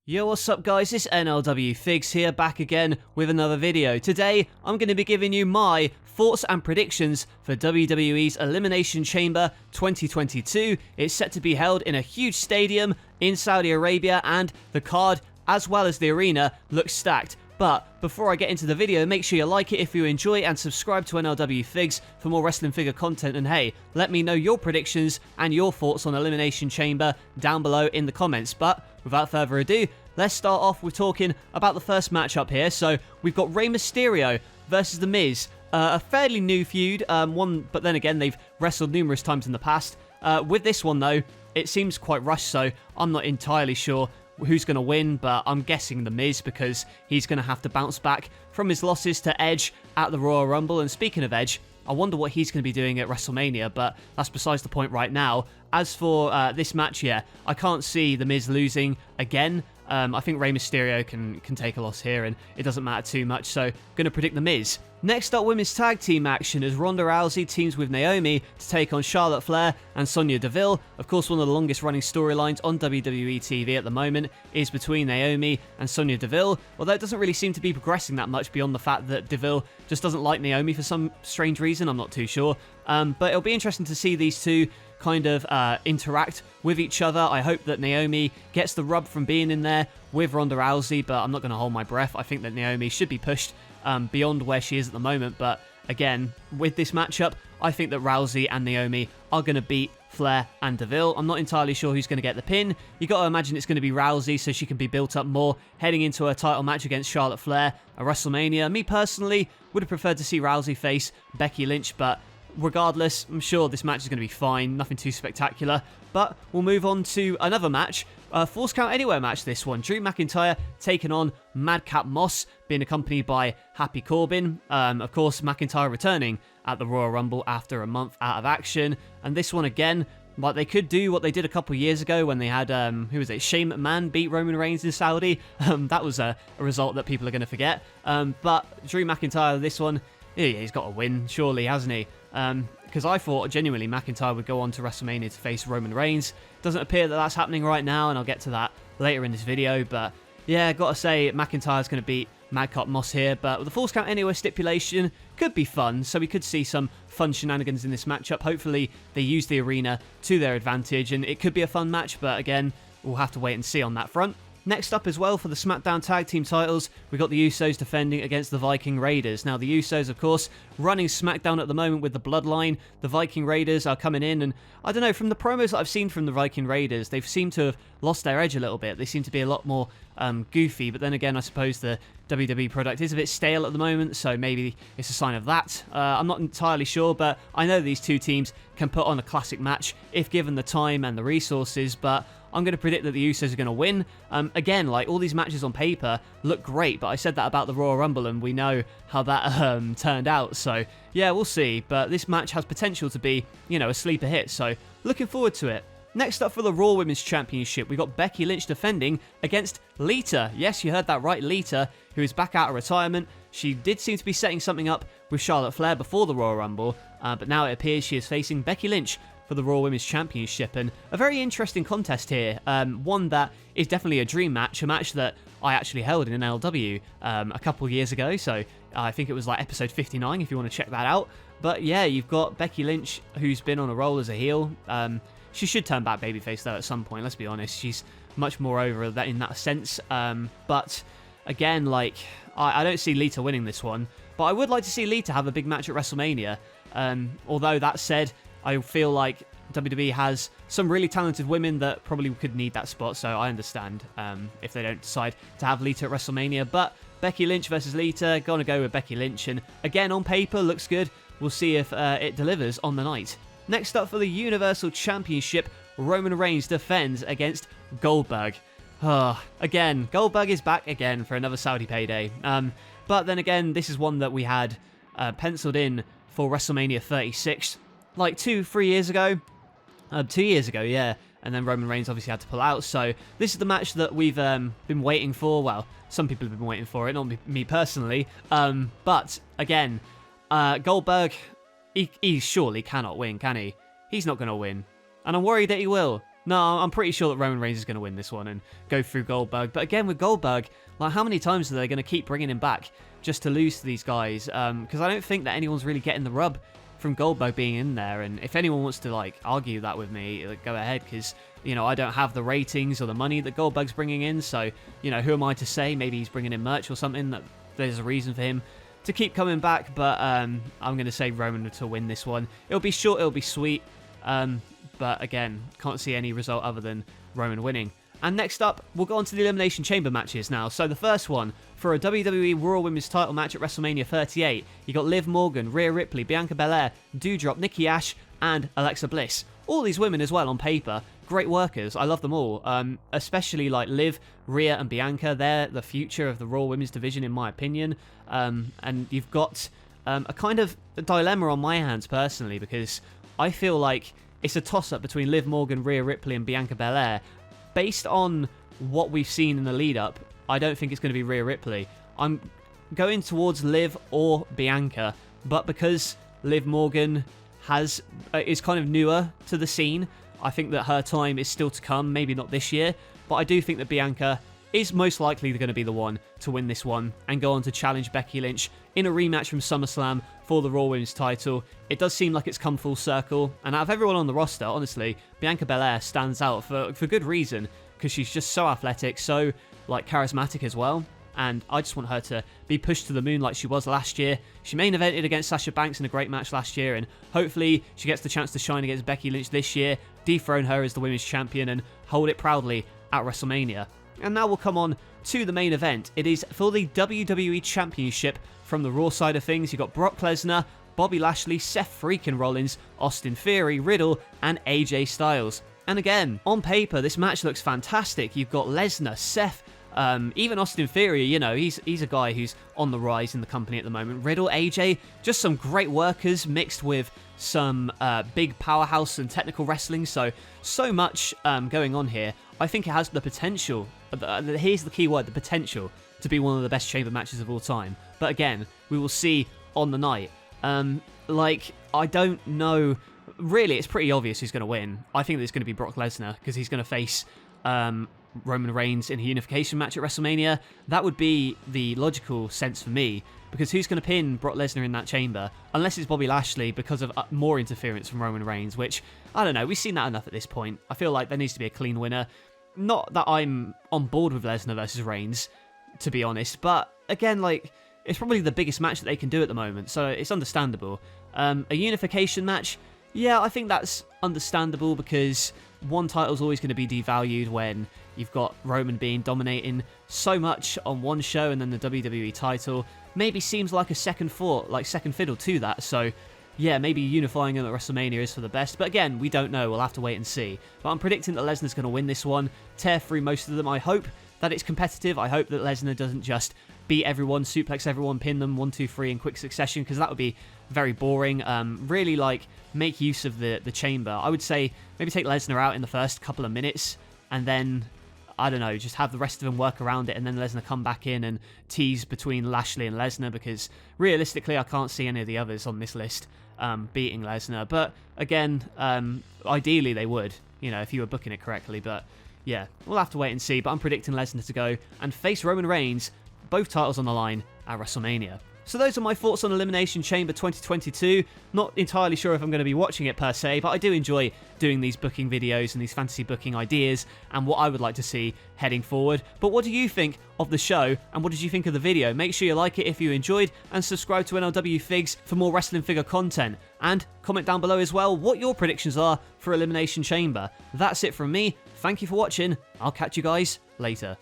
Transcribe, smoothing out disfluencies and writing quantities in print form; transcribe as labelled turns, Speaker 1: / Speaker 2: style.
Speaker 1: Yo, what's up guys, it's NLW Figs here, back again with another video. Today, I'm going to be giving you my thoughts and predictions for WWE's Elimination Chamber 2022. It's set to be held in a huge stadium in Saudi Arabia, and the card, as well as the arena, looks stacked. But before I get into the video, make sure you like it if you enjoy and subscribe to NLW Figs for more wrestling figure content. And hey, let me know your predictions and your thoughts on Elimination Chamber down below in the comments. But without further ado, let's start off with talking about the first matchup here. So we've got Rey Mysterio versus The Miz. A fairly new feud, but then again, they've wrestled numerous times in the past. With this one though, it seems quite rushed, so I'm not entirely sure who's going to win, but I'm guessing The Miz, because he's going to have to bounce back from his losses to Edge at the Royal Rumble. And speaking of Edge, I wonder what he's going to be doing at WrestleMania, but that's besides the point right now. As for this match, yeah, I can't see The Miz losing again. I think Rey Mysterio can take a loss here, and it doesn't matter too much, so going to predict The Miz. Next up, women's tag team action as Ronda Rousey teams with Naomi to take on Charlotte Flair and Sonya Deville. Of course, one of the longest running storylines on WWE TV at the moment is between Naomi and Sonya Deville, although it doesn't really seem to be progressing that much beyond the fact that Deville just doesn't like Naomi for some strange reason. I'm not too sure. But it'll be interesting to see these two kind of interact with each other. I hope that Naomi gets the rub from being in there with Ronda Rousey, but I'm not going to hold my breath. I think that Naomi should be pushed beyond where she is at the moment. But again, with this matchup, I think that Rousey and Naomi are going to beat Flair and Deville. I'm not entirely sure who's going to get the pin. You got to imagine it's going to be Rousey, so she can be built up more heading into a title match against Charlotte Flair at WrestleMania. Me personally would have preferred to see Rousey face Becky Lynch, but regardless, I'm sure this match is going to be fine, nothing too spectacular. But we'll move on to another match, a Falls Count Anywhere match this one. Drew McIntyre taking on Madcap Moss, being accompanied by Happy Corbin. Of course, McIntyre returning at the Royal Rumble after a month out of action. And this one again, like, they could do what they did a couple years ago when they had, Shane McMahon beat Roman Reigns in Saudi. That was a result that people are going to forget. But Drew McIntyre, this one, yeah, he's got to win, surely, hasn't he? Because I thought genuinely McIntyre would go on to WrestleMania to face Roman Reigns. Doesn't appear that that's happening right now, and I'll get to that later in this video. But yeah, got to say McIntyre's going to beat Madcap Moss here. But with the Falls Count Anywhere stipulation, could be fun. So we could see some fun shenanigans in this matchup. Hopefully they use the arena to their advantage, and it could be a fun match. But again, we'll have to wait and see on that front. Next up as well for the SmackDown Tag Team titles, we got the Usos defending against the Viking Raiders. Now the Usos, of course, running SmackDown at the moment with the Bloodline. The Viking Raiders are coming in, and I don't know, from the promos that I've seen from the Viking Raiders, they've seemed to have lost their edge a little bit. They seem to be a lot more goofy, but then again, I suppose the WWE product is a bit stale at the moment, so maybe it's a sign of that. I'm not entirely sure, but I know these two teams can put on a classic match if given the time and the resources, but I'm going to predict that the Usos are going to win. Again, like, all these matches on paper look great, but I said that about the Royal Rumble, and we know how that turned out. So, yeah, we'll see. But this match has potential to be, a sleeper hit, so looking forward to it. Next up for the Raw Women's Championship, we got Becky Lynch defending against Lita. Yes, you heard that right, Lita, who is back out of retirement. She did seem to be setting something up with Charlotte Flair before the Royal Rumble, but now it appears she is facing Becky Lynch for the Raw Women's Championship, and a very interesting contest here. One that is definitely a dream match, a match that I actually held in NLW a couple years ago, so I think it was like episode 59 if you want to check that out. But yeah, you've got Becky Lynch, who's been on a roll as a heel. She should turn back babyface though at some point, let's be honest. She's much more over that in that sense. But again, like, I don't see Lita winning this one, but I would like to see Lita have a big match at WrestleMania. Although that said, I feel like WWE has some really talented women that probably could need that spot, so I understand if they don't decide to have Lita at WrestleMania. But Becky Lynch versus Lita, gonna go with Becky Lynch, and again, on paper, looks good. We'll see if it delivers on the night. Next up for the Universal Championship, Roman Reigns defends against Goldberg. Again, Goldberg is back again for another Saudi payday. But then again, this is one that we had penciled in for WrestleMania 36. Like 2-3 years ago. 2 years ago, yeah. And then Roman Reigns obviously had to pull out. So this is the match that we've been waiting for. Well, some people have been waiting for it, not me personally. But again, Goldberg, he surely cannot win, can he? He's not going to win. And I'm worried that he will. No, I'm pretty sure that Roman Reigns is going to win this one and go through Goldberg. But again, with Goldberg, like, how many times are they going to keep bringing him back just to lose to these guys? Because I don't think that anyone's really getting the rub from Goldberg being in there. And if anyone wants to, like, argue that with me, like, go ahead, because, you know, I don't have the ratings or the money that Goldberg's bringing in. So, you know, who am I to say? Maybe he's bringing in merch or something, that there's a reason for him to keep coming back. But I'm going to say Roman to win this one. It'll be short, it'll be sweet. But again, can't see any result other than Roman winning. And next up, we'll go on to the Elimination Chamber matches now. So the first one, for a WWE Raw Women's title match at WrestleMania 38, you got Liv Morgan, Rhea Ripley, Bianca Belair, Doudrop, Nikki Ash, and Alexa Bliss. All these women as well on paper, great workers. I love them all. Especially like Liv, Rhea, and Bianca. They're the future of the Raw Women's division, in my opinion. And you've got a kind of a dilemma on my hands personally, because I feel like it's a toss-up between Liv Morgan, Rhea Ripley, and Bianca Belair. Based on what we've seen in the lead-up, I don't think it's going to be Rhea Ripley. I'm going towards Liv or Bianca, but because Liv Morgan is kind of newer to the scene, I think that her time is still to come, maybe not this year, but I do think that Bianca is most likely going to be the one to win this one and go on to challenge Becky Lynch in a rematch from SummerSlam for the Raw Women's title. It does seem like it's come full circle, and out of everyone on the roster, honestly, Bianca Belair stands out for good reason, because she's just so athletic, so like charismatic as well, and I just want her to be pushed to the moon like she was last year. She main evented against Sasha Banks in a great match last year, and hopefully she gets the chance to shine against Becky Lynch this year, dethrone her as the Women's Champion, and hold it proudly at WrestleMania. And now we'll come on to the main event. It is for the WWE Championship. From the Raw side of things, you've got Brock Lesnar, Bobby Lashley, Seth freaking Rollins, Austin Theory, Riddle, and AJ Styles. And again, on paper, this match looks fantastic. You've got Lesnar, Seth, even Austin Theory, you know, he's a guy who's on the rise in the company at the moment. Riddle, AJ, just some great workers mixed with some big powerhouse and technical wrestling. So much going on here. I think it has the potential, here's the key word, the potential to be one of the best chamber matches of all time. But again, we will see on the night. I don't know. Really, it's pretty obvious who's going to win. I think that it's going to be Brock Lesnar, because he's going to face Roman Reigns in a unification match at WrestleMania. That would be the logical sense for me, because who's going to pin Brock Lesnar in that chamber? Unless it's Bobby Lashley, because of more interference from Roman Reigns, which, I don't know, we've seen that enough at this point. I feel like there needs to be a clean winner. Not that I'm on board with Lesnar versus Reigns, to be honest, but again, like, it's probably the biggest match that they can do at the moment, so it's understandable. A unification match, yeah, I think that's understandable, because one title's always going to be devalued when you've got Roman being dominating so much on one show, and then the WWE title maybe seems like a second fiddle to that. So yeah, maybe unifying them at WrestleMania is for the best, but again, we don't know. We'll have to wait and see. But I'm predicting that Lesnar's going to win this one, tear through most of them. I hope that it's competitive. I hope that Lesnar doesn't just beat everyone, suplex everyone, pin them 1, 2, 3 in quick succession, because that would be very boring. Really, like, make use of the chamber. I would say maybe take Lesnar out in the first couple of minutes, and then, I don't know, just have the rest of them work around it, and then Lesnar come back in and tease between Lashley and Lesnar, because realistically, I can't see any of the others on this list beating Lesnar. But again, ideally they would, you know, if you were booking it correctly. But yeah, we'll have to wait and see. But I'm predicting Lesnar to go and face Roman Reigns, both titles on the line at WrestleMania. So those are my thoughts on Elimination Chamber 2022. Not entirely sure if I'm going to be watching it per se, but I do enjoy doing these booking videos and these fantasy booking ideas and what I would like to see heading forward. But what do you think of the show, and what did you think of the video? Make sure you like it if you enjoyed, and subscribe to NLW Figs for more wrestling figure content. And comment down below as well what your predictions are for Elimination Chamber. That's it from me. Thank you for watching. I'll catch you guys later.